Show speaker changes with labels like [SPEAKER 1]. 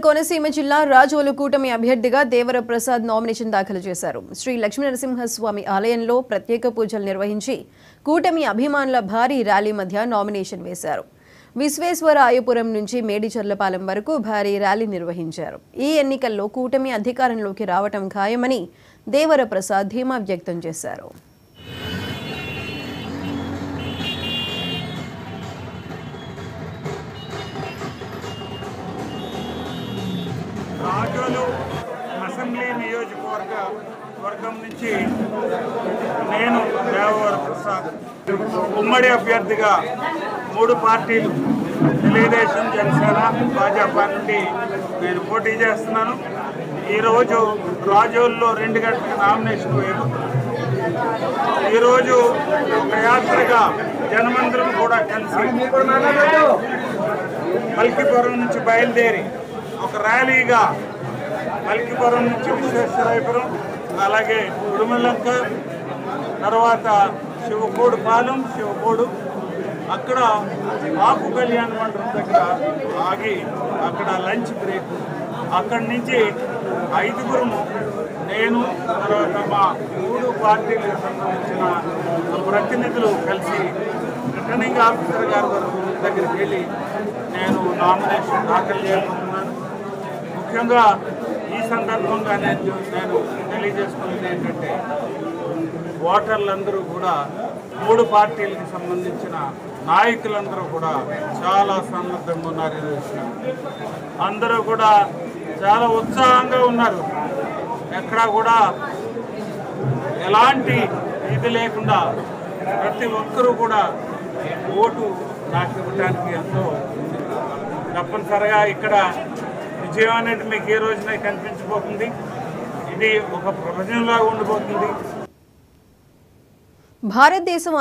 [SPEAKER 1] కోనసీమ జిల్లా రాజోలు కూటమి అభ్యర్థిగా దేవర ప్రసాద్ నామినేషన్ దాఖలు చేశారు. శ్రీ లక్ష్మీ నరసింహస్వామి ఆలయంలో ప్రత్యేక పూజలు నిర్వహించి కూటమి అభిమానుల భారీ ర్యాలీ మధ్య నామినేషన్ వేశారు. విశ్వేశ్వరాయపురం నుంచి మేడిచర్లపాలెం వరకు భారీ ర్యాలీ నిర్వహించారు. ఈ ఎన్నికల్లో కూటమి అధికారంలోకి రావటం ఖాయమని దేవర ప్రసాద్ ధీమా వ్యక్తం చేశారు.
[SPEAKER 2] రాజోలు అసెంబ్లీ నియోజకవర్గం నుంచి నేను దేవర ప్రసాద్ ఉమ్మడి అభ్యర్థిగా 3 పార్టీలు తెలుగుదేశం, జనసేన, భాజపా నుండి నేను పోటీ చేస్తున్నాను. ఈరోజు రాజోల్లో 2 గంటలకు నామినేషన్ వేయబోతున్నాను. ఈరోజు ఒక యాత్రగా జనమందరం కూడా కలిసి మల్కీపురం నుంచి బయలుదేరి ఒక ర్యాలీగా మల్కీపురం నుంచి విశ్వేశ్వరాయపురం, అలాగే ఉడుమలంక, తర్వాత శివకోడుపాలెం, శివకోడు, అక్కడ ఆకు కళ్యాణ మండపం దగ్గర ఆగి అక్కడ లంచ్ బ్రేక్, అక్కడి నుంచి 5గురు నేను, తర్వాత మా 3 పార్టీలకు సంబంధించిన ప్రతినిధులు కలిసి రిటర్నింగ్ ఆఫీసర్ గారి దగ్గరికి వెళ్ళి నేను నామినేషన్ దాఖలు చేయాలనుకున్నాను. ముఖ్యంగా ఈ సందర్భంగా నేను తెలియజేసుకున్నది ఏంటంటే, ఓటర్లందరూ కూడా 3 పార్టీలకు సంబంధించిన నాయకులందరూ కూడా చాలా సన్నద్ధంగా ఉన్నారు. ఈరోజు అందరూ కూడా చాలా ఉత్సాహంగా ఉన్నారు. ఎక్కడా కూడా ఎలాంటి ఇది లేకుండా ప్రతి ఒక్కరూ కూడా ఓటు నాకు ఇవ్వడానికి ఎంతో తప్పనిసరిగా ఇక్కడ విజయం అనేది మీకు ఏ రోజున కనిపించబోతుంది. ఇది ఒక ప్రపంచంలాగా ఉండిపోతుంది.
[SPEAKER 1] భారతదేశం